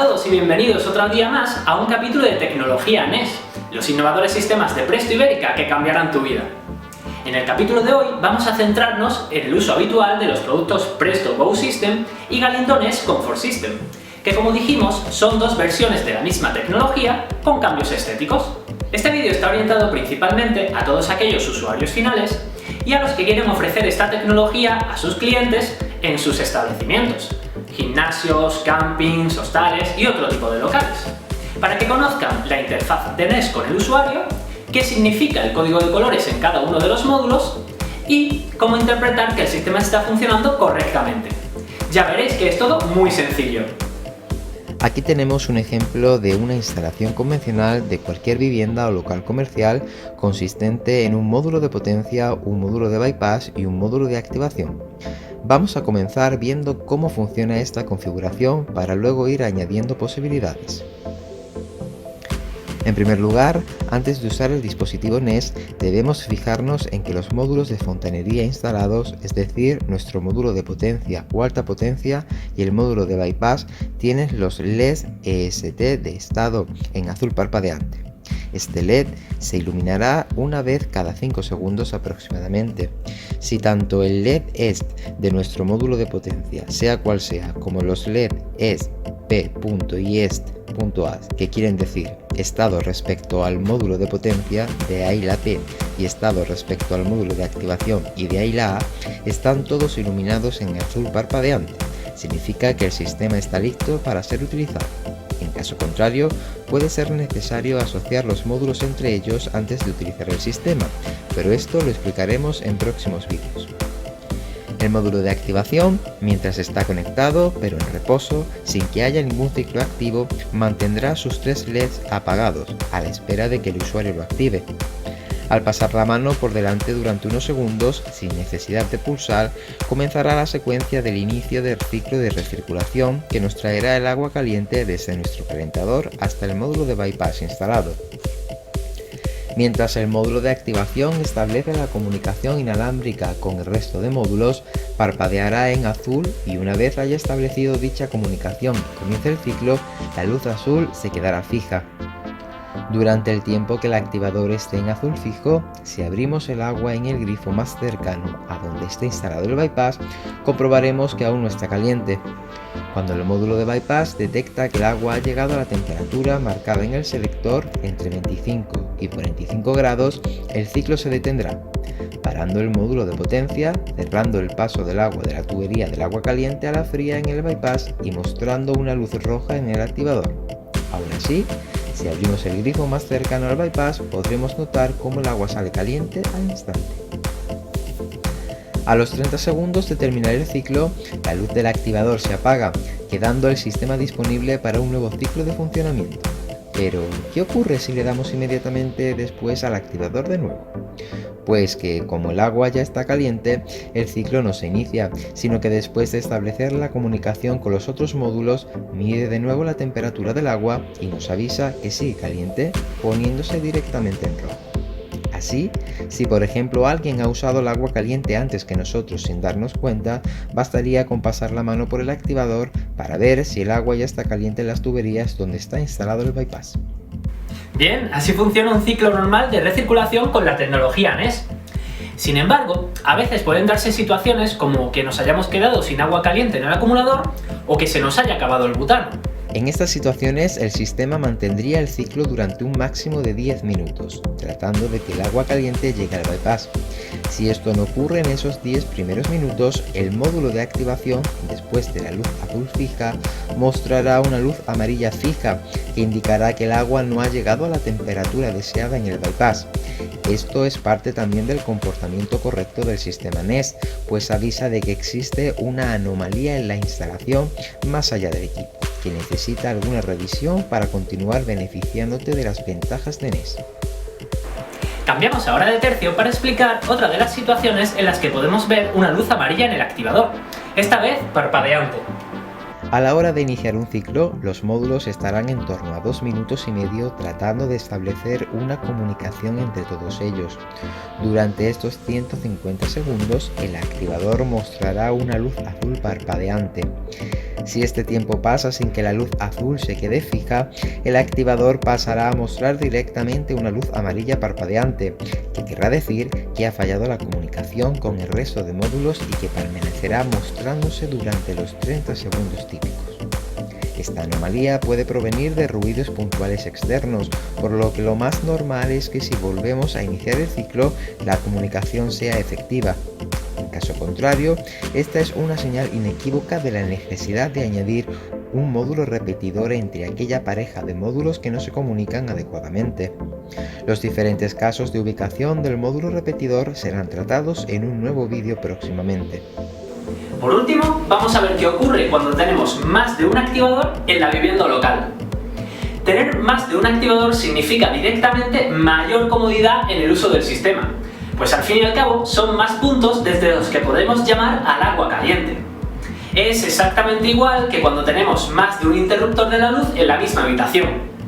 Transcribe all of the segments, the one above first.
todos y bienvenidos otro día más a un capítulo de Tecnología NES, los innovadores sistemas de Presto Ibérica que cambiarán tu vida. En el capítulo de hoy vamos a centrarnos en el uso habitual de los productos Presto Go System y Galindo NES Comfort System, que como dijimos son dos versiones de la misma tecnología con cambios estéticos. Este vídeo está orientado principalmente a todos aquellos usuarios finales y a los que quieren ofrecer esta tecnología a sus clientes en sus establecimientos, gimnasios, campings, hostales y otro tipo de locales, para que conozcan la interfaz de NES con el usuario, qué significa el código de colores en cada uno de los módulos y cómo interpretar que el sistema está funcionando correctamente. Ya veréis que es todo muy sencillo. Aquí tenemos un ejemplo de una instalación convencional de cualquier vivienda o local comercial consistente en un módulo de potencia, un módulo de bypass y un módulo de activación. Vamos a comenzar viendo cómo funciona esta configuración para luego ir añadiendo posibilidades. En primer lugar, antes de usar el dispositivo NES, debemos fijarnos en que los módulos de fontanería instalados, es decir, nuestro módulo de potencia o alta potencia y el módulo de bypass, tienen los LEDs EST de estado en azul parpadeante. Este LED se iluminará una vez cada 5 segundos aproximadamente. Si tanto el LED EST de nuestro módulo de potencia, sea cual sea, como los LED EST P. y EST.A, que quieren decir estado respecto al módulo de potencia, de ahí la P, y estado respecto al módulo de activación, y de ahí la A, están todos iluminados en azul parpadeante. Significa que el sistema está listo para ser utilizado. En caso contrario, puede ser necesario asociar los módulos entre ellos antes de utilizar el sistema, pero esto lo explicaremos en próximos vídeos. El módulo de activación, mientras está conectado pero en reposo, sin que haya ningún ciclo activo, mantendrá sus 3 LEDs apagados, a la espera de que el usuario lo active. Al pasar la mano por delante durante unos segundos, sin necesidad de pulsar, comenzará la secuencia del inicio del ciclo de recirculación que nos traerá el agua caliente desde nuestro calentador hasta el módulo de bypass instalado. Mientras el módulo de activación establece la comunicación inalámbrica con el resto de módulos, parpadeará en azul y una vez haya establecido dicha comunicación y comience el ciclo, la luz azul se quedará fija. Durante el tiempo que el activador esté en azul fijo, si abrimos el agua en el grifo más cercano a donde esté instalado el bypass, comprobaremos que aún no está caliente. Cuando el módulo de bypass detecta que el agua ha llegado a la temperatura marcada en el selector entre 25 y 45 grados, el ciclo se detendrá, parando el módulo de potencia, cerrando el paso del agua de la tubería del agua caliente a la fría en el bypass y mostrando una luz roja en el activador. Aún así, si abrimos el grifo más cercano al bypass, podremos notar cómo el agua sale caliente al instante. A los 30 segundos de terminar el ciclo, la luz del activador se apaga, quedando el sistema disponible para un nuevo ciclo de funcionamiento. Pero, ¿qué ocurre si le damos inmediatamente después al activador de nuevo? Pues que, como el agua ya está caliente, el ciclo no se inicia, sino que después de establecer la comunicación con los otros módulos, mide de nuevo la temperatura del agua y nos avisa que sigue caliente, poniéndose directamente en rojo. Así, si por ejemplo alguien ha usado el agua caliente antes que nosotros sin darnos cuenta, bastaría con pasar la mano por el activador para ver si el agua ya está caliente en las tuberías donde está instalado el bypass. Bien, así funciona un ciclo normal de recirculación con la tecnología NES. Sin embargo, a veces pueden darse situaciones como que nos hayamos quedado sin agua caliente en el acumulador o que se nos haya acabado el butano. En estas situaciones, el sistema mantendría el ciclo durante un máximo de 10 minutos, tratando de que el agua caliente llegue al bypass. Si esto no ocurre en esos 10 primeros minutos, el módulo de activación, después de la luz azul fija, mostrará una luz amarilla fija que indicará que el agua no ha llegado a la temperatura deseada en el bypass. Esto es parte también del comportamiento correcto del sistema NES, pues avisa de que existe una anomalía en la instalación más allá del equipo, que necesita alguna revisión para continuar beneficiándote de las ventajas de NES. Cambiamos ahora de tercio para explicar otra de las situaciones en las que podemos ver una luz amarilla en el activador, esta vez parpadeante. A la hora de iniciar un ciclo, los módulos estarán en torno a 2 minutos y medio tratando de establecer una comunicación entre todos ellos. Durante estos 150 segundos, el activador mostrará una luz azul parpadeante. Si este tiempo pasa sin que la luz azul se quede fija, el activador pasará a mostrar directamente una luz amarilla parpadeante, que querrá decir que ha fallado la comunicación con el resto de módulos y que permanecerá mostrándose durante los 30 segundos típicos. Esta anomalía puede provenir de ruidos puntuales externos, por lo que lo más normal es que si volvemos a iniciar el ciclo, la comunicación sea efectiva. En caso contrario, esta es una señal inequívoca de la necesidad de añadir un módulo repetidor entre aquella pareja de módulos que no se comunican adecuadamente. Los diferentes casos de ubicación del módulo repetidor serán tratados en un nuevo vídeo próximamente. Por último, vamos a ver qué ocurre cuando tenemos más de un activador en la vivienda local. Tener más de un activador significa directamente mayor comodidad en el uso del sistema, pues al fin y al cabo son más puntos desde los que podemos llamar al agua caliente. Es exactamente igual que cuando tenemos más de un interruptor de la luz en la misma habitación.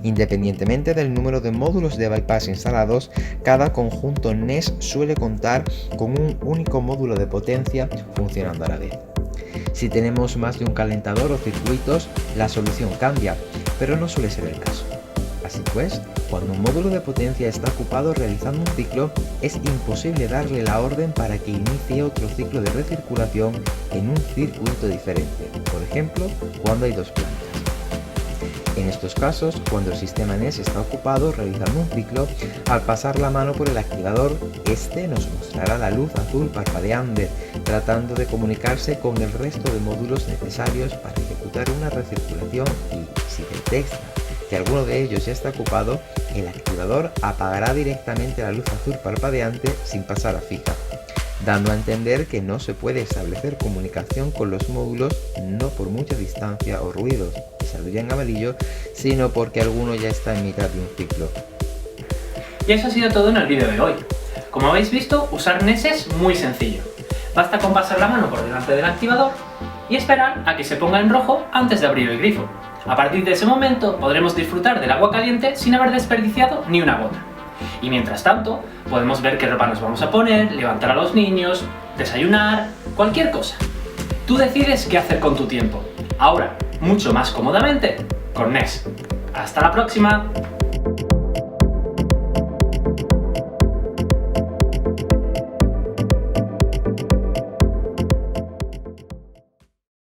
Independientemente del número de módulos de bypass instalados, cada conjunto NES suele contar con un único módulo de potencia funcionando a la vez. Si tenemos más de un calentador o circuitos, la solución cambia, pero no suele ser el caso. Así pues, cuando un módulo de potencia está ocupado realizando un ciclo, es imposible darle la orden para que inicie otro ciclo de recirculación en un circuito diferente, por ejemplo, cuando hay dos plantas. En estos casos, cuando el sistema NES está ocupado realizando un ciclo, al pasar la mano por el activador, este nos mostrará la luz azul parpadeante, tratando de comunicarse con el resto de módulos necesarios para ejecutar una recirculación y, si detecta que alguno de ellos ya está ocupado, el activador apagará directamente la luz azul parpadeante sin pasar a fija, dando a entender que no se puede establecer comunicación con los módulos no por mucha distancia o ruidos, que saldría en amarillo, sino porque alguno ya está en mitad de un ciclo. Y eso ha sido todo en el vídeo de hoy. Como habéis visto, usar NES es muy sencillo. Basta con pasar la mano por delante del activador y esperar a que se ponga en rojo antes de abrir el grifo. A partir de ese momento podremos disfrutar del agua caliente sin haber desperdiciado ni una gota. Y mientras tanto, podemos ver qué ropa nos vamos a poner, levantar a los niños, desayunar, cualquier cosa. Tú decides qué hacer con tu tiempo. Ahora, mucho más cómodamente, con NES. ¡Hasta la próxima!